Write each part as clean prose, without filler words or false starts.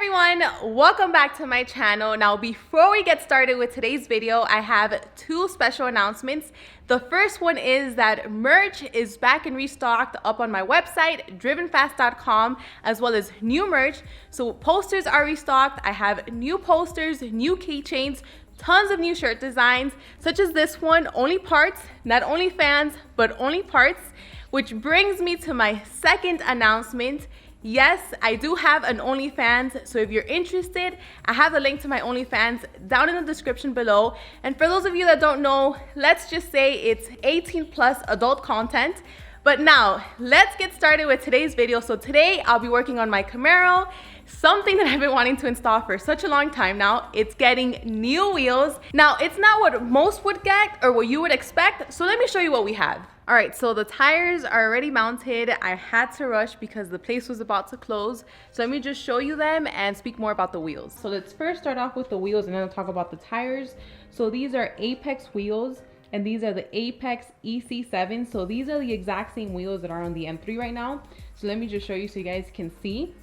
everyone, welcome back to my channel. Now before we get started with today's video, I have two special announcements. The first one is that merch is back and restocked up on my website drivenfast.com, as well as new merch. So posters are restocked. I have new posters, new keychains, tons of new shirt designs such as this one, only parts, not only fans but only parts, which brings me to my second announcement. Yes, I do have an OnlyFans, so if you're interested, I have a link to my OnlyFans down in the description below. And for those of you that don't know, let's just say it's 18 plus adult content. But now, let's get started with today's video. So today, I'll be working on my Camaro, something that I've been wanting to install for such a long time now. It's getting new wheels. Now, it's not what most would get or what you would expect, so let me show you what we have. All right, so the tires are already mounted. I had to rush because the place was about to close. So let me just show you them and speak more about the wheels. So let's first start off with the wheels and then I'll talk about the tires. So these are Apex wheels and these are the Apex EC7. So these are the exact same wheels that are on the M3 right now. So let me just show you so you guys can see.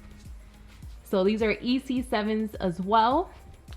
So these are EC7s as well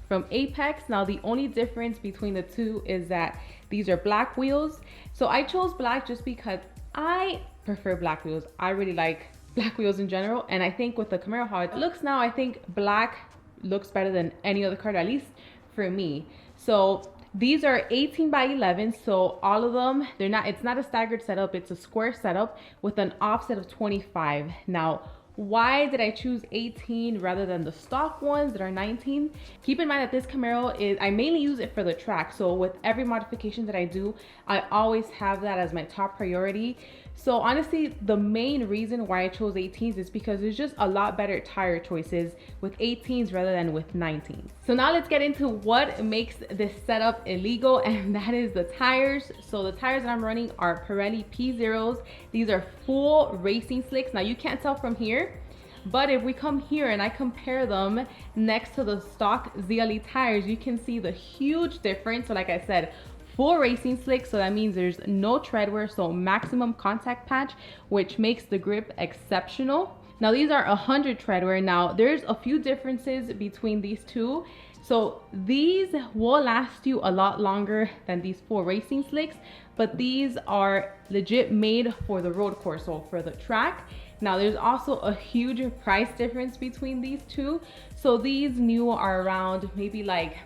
from Apex. Now the only difference between the two is that these are black wheels. So I chose black just because I prefer black wheels. I really like black wheels in general. And I think with the Camaro how it looks now, I think black looks better than any other car, at least for me. So these are 18 by 11. So all of them, it's not a staggered setup, it's a square setup with an offset of 25. Now, why did I choose 18 rather than the stock ones that are 19? Keep in mind that this Camaro I mainly use it for the track. So with every modification that I do, I always have that as my top priority. So honestly, the main reason why I chose 18s is because there's just a lot better tire choices with 18s rather than with 19s. So now let's get into what makes this setup illegal, and that is the tires. So the tires that I'm running are Pirelli P0s. These are full racing slicks. Now you can't tell from here, but if we come here and I compare them next to the stock ZLE tires, you can see the huge difference. So like I said, full racing slick, so that means there's no tread wear, so maximum contact patch, which makes the grip exceptional. Now these are 100 tread wear. Now there's a few differences between these two. So these will last you a lot longer than these full racing slicks, but these are legit made for the road course, so for the track. Now there's also a huge price difference between these two. So these new are around maybe like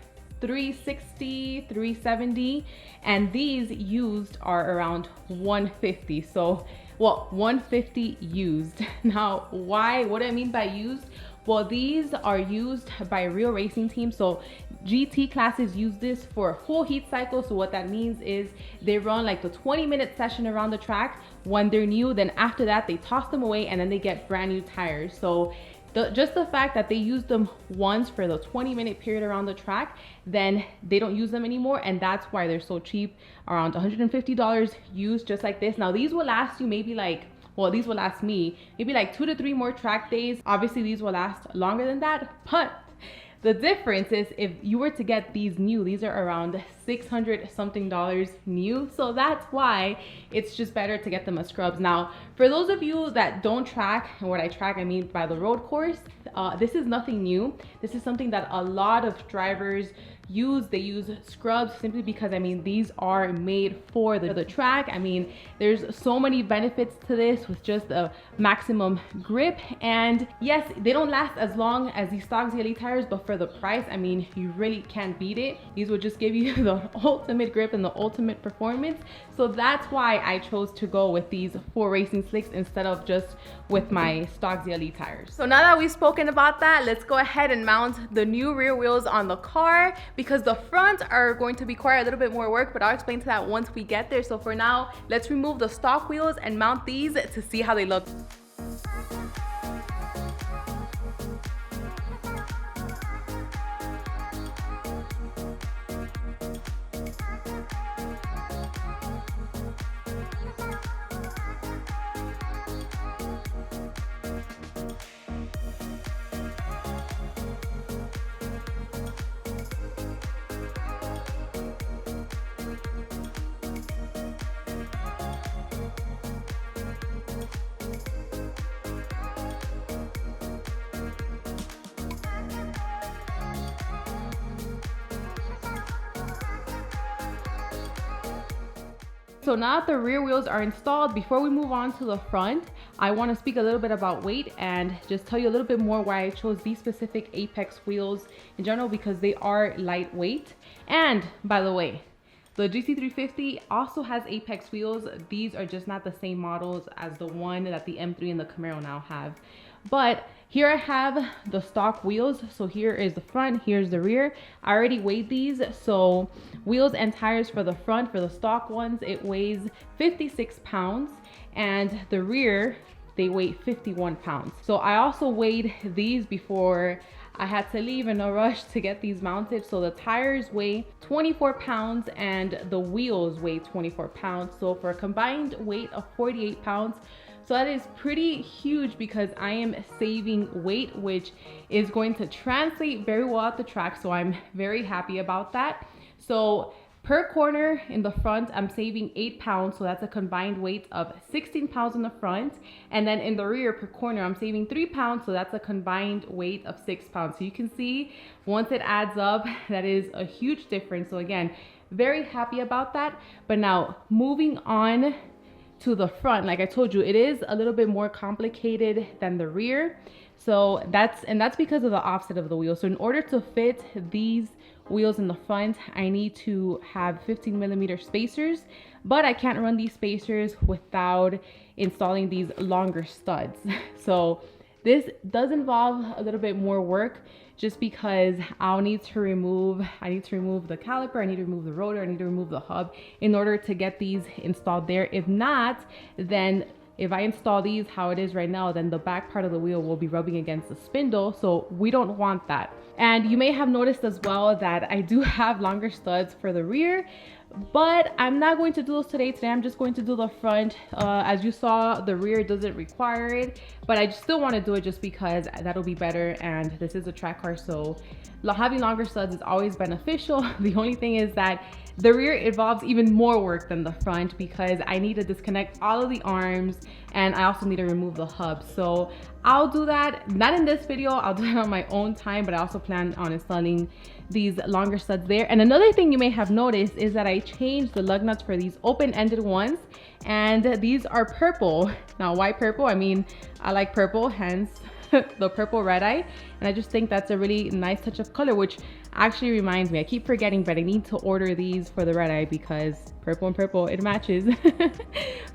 $360, $370, and these used are around $150. So, well, $150 used. Now, why? What do I mean by used? Well, these are used by real racing teams. So GT classes use this for a full heat cycle. So what that means is they run like the 20-minute session around the track when they're new. Then after that, they toss them away and then they get brand new tires. So just the fact that they used them once for the 20-minute period around the track, then they don't use them anymore, and that's why they're so cheap, around $150 used just like this. Now these will last you maybe like, well, these will last me maybe like 2 to 3 more track days. Obviously these will last longer than that, but the difference is if you were to get these new, these are around $600 something new. So that's why it's just better to get them as scrubs. Now, for those of you that don't track, and what I track, I mean by the road course, this is nothing new. This is something that a lot of drivers use. They use scrubs simply because, I mean, these are made for the track. I mean, there's so many benefits to this with just a maximum grip. And yes, they don't last as long as these stock ZLE tires, but for the price, I mean, you really can't beat it. These will just give you the ultimate grip and the ultimate performance. So that's why I chose to go with these full racing slicks instead of just with my stock ZLE tires. So now that we've spoken about that, let's go ahead and mount the new rear wheels on the car, because the front are going to require a little bit more work, but I'll explain to that once we get there. So for now, let's remove the stock wheels and mount these to see how they look. so now that the rear wheels are installed, before we move on to the front, I want to speak a little bit about weight and just tell you a little bit more why I chose these specific Apex wheels in general, because they are lightweight. And by the way, the GC350 also has Apex wheels. These are just not the same models as the one that the M3 and the Camaro now have. But here I have the stock wheels. So here is the front, here's the rear. I already weighed these. So wheels and tires for the front, for the stock ones, it weighs 56 pounds. And the rear, they weigh 51 pounds. So I also weighed these before I had to leave in a rush to get these mounted. So the tires weigh 24 pounds and the wheels weigh 24 pounds. So for a combined weight of 48 pounds. So that is pretty huge because I am saving weight, which is going to translate very well at the track. So I'm very happy about that. So per corner in the front, I'm saving 8 pounds. So that's a combined weight of 16 pounds in the front. And then in the rear per corner, I'm saving 3 pounds. So that's a combined weight of 6 pounds. So you can see once it adds up, that is a huge difference. So again, very happy about that. But now moving on to the front, like I told you, it is a little bit more complicated than the rear. So that's because of the offset of the wheel. So in order to fit these wheels in the front, I need to have 15mm spacers, but I can't run these spacers without installing these longer studs. So this does involve a little bit more work, just because I need to remove the caliper, I need to remove the rotor, I need to remove the hub in order to get these installed there. If not, then if I install these how it is right now, then the back part of the wheel will be rubbing against the spindle. So we don't want that. And you may have noticed as well that I do have longer studs for the rear, but I'm not going to do those today. Today I'm just going to do the front. As you saw, the rear doesn't require it, but I still want to do it just because that'll be better, and this is a track car, so having longer studs is always beneficial. The only thing is that the rear involves even more work than the front because I need to disconnect all of the arms and I also need to remove the hub. So I'll do that, not in this video, I'll do it on my own time, but I also plan on installing these longer studs there. And another thing you may have noticed is that I changed the lug nuts for these open-ended ones, and these are purple. Now, why purple? I mean, I like purple, hence the purple red eye, and I just think that's a really nice touch of color, which actually reminds me, I keep forgetting, but I need to order these for the red eye because purple and purple, it matches.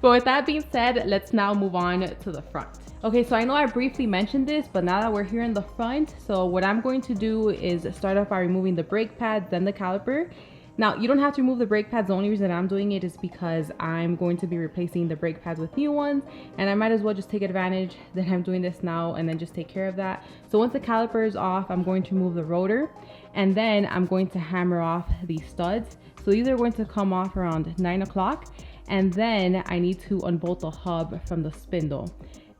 But with that being said, let's now move on to the front. Okay, so I know I briefly mentioned this, but now that we're here in the front, so what I'm going to do is start off by removing the brake pads, then the caliper. Now, you don't have to remove the brake pads. The only reason I'm doing it is because I'm going to be replacing the brake pads with new ones, and I might as well just take advantage that I'm doing this now and then just take care of that. So once the caliper is off, I'm going to remove the rotor, and then I'm going to hammer off these studs. So these are going to come off around 9 o'clock, and then I need to unbolt the hub from the spindle.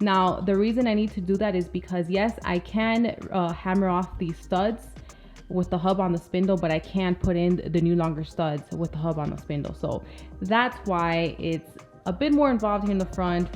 Now, the reason I need to do that is because yes, I can hammer off these studs with the hub on the spindle, but I can't put in the new longer studs with the hub on the spindle. So that's why it's a bit more involved here in the front.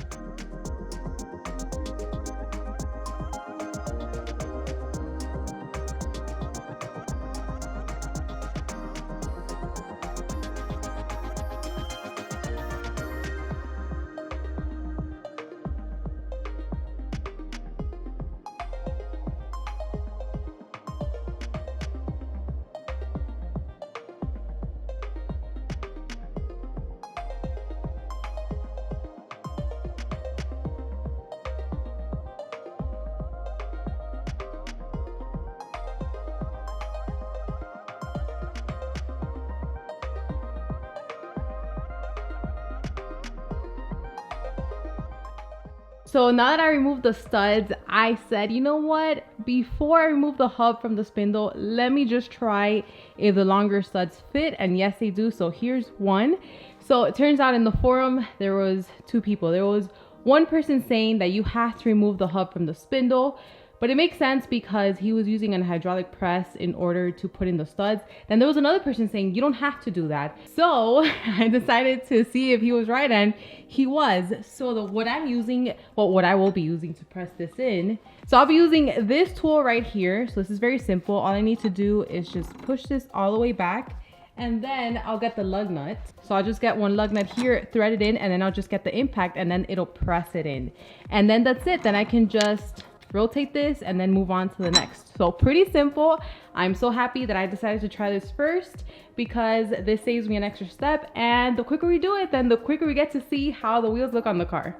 So now that I removed the studs, I said, you know what? Before I remove the hub from the spindle, let me just try if the longer studs fit. And yes, they do. So here's one. So it turns out in the forum, there was two people. There was one person saying that you have to remove the hub from the spindle, but it makes sense because he was using a hydraulic press in order to put in the studs. Then there was another person saying you don't have to do that. So I decided to see if he was right, and he was. So what I will be using to press this in. So I'll be using this tool right here. So this is very simple. All I need to do is just push this all the way back, and then I'll get the lug nut. So I'll just get one lug nut here, thread it in, and then I'll just get the impact, and then it'll press it in. And then that's it. Then I can just rotate this and then move on to the next. So pretty simple. I'm so happy that I decided to try this first because this saves me an extra step, and the quicker we do it, then the quicker we get to see how the wheels look on the car.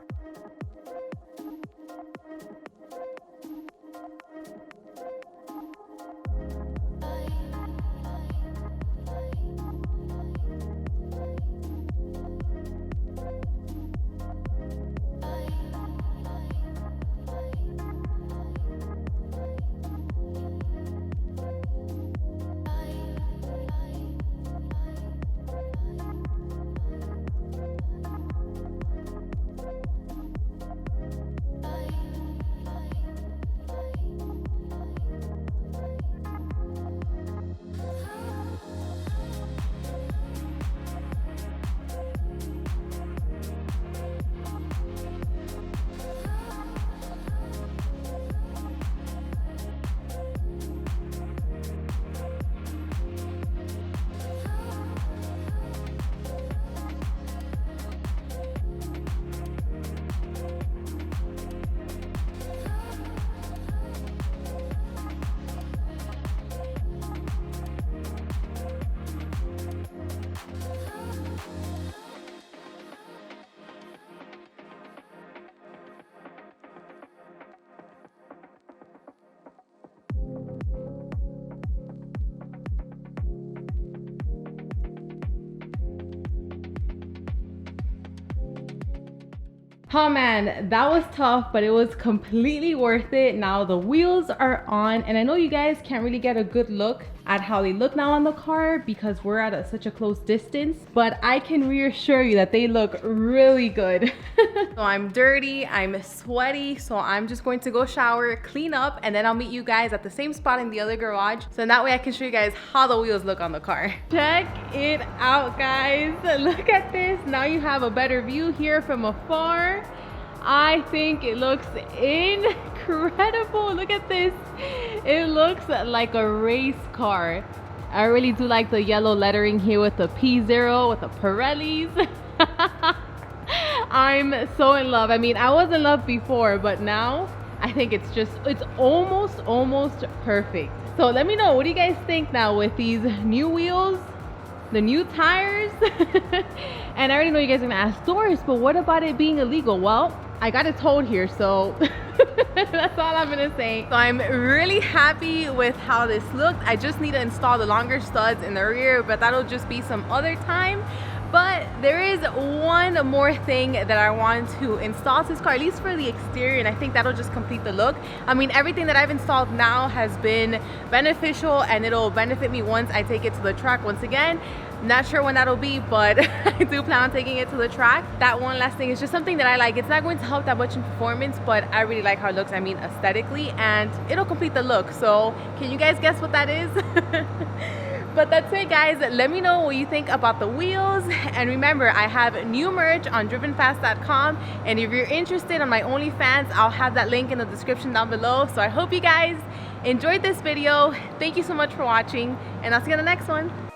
Oh man, that was tough, but it was completely worth it. Now the wheels are on, and I know you guys can't really get a good look at how they look now on the car because we're at such a close distance, but I can reassure you that they look really good. So I'm dirty, I'm sweaty, so I'm just going to go shower, clean up, and then I'll meet you guys at the same spot in the other garage. So that way I can show you guys how the wheels look on the car. Check it out, guys. Look at this. Now you have a better view here from afar. I think it looks incredible. Look at this. It looks like a race car. I really do like the yellow lettering here with the P0 with the Pirellis. I'm so in love. I mean, I was in love before, but now I think it's almost perfect. So let me know, what do you guys think now with these new wheels, the new tires? And I already know you guys are gonna ask, Doris, but what about it being illegal? Well, I got it towed here, so that's all I'm gonna say. So I'm really happy with how this looked. I just need to install the longer studs in the rear, but that'll just be some other time. But there is one more thing that I want to install to this car, at least for the exterior, and I think that'll just complete the look. I mean, everything that I've installed now has been beneficial, and it'll benefit me once I take it to the track once again. Not sure when that'll be, but I do plan on taking it to the track. That one last thing is just something that I like. It's not going to help that much in performance, but I really like how it looks, I mean aesthetically, and it'll complete the look. So can you guys guess what that is? But that's it, guys. Let me know what you think about the wheels, and remember, I have new merch on drivenfast.com, and if you're interested on my OnlyFans, I'll have that link in the description down below. So I hope you guys enjoyed this video. Thank you so much for watching, and I'll see you in the next one.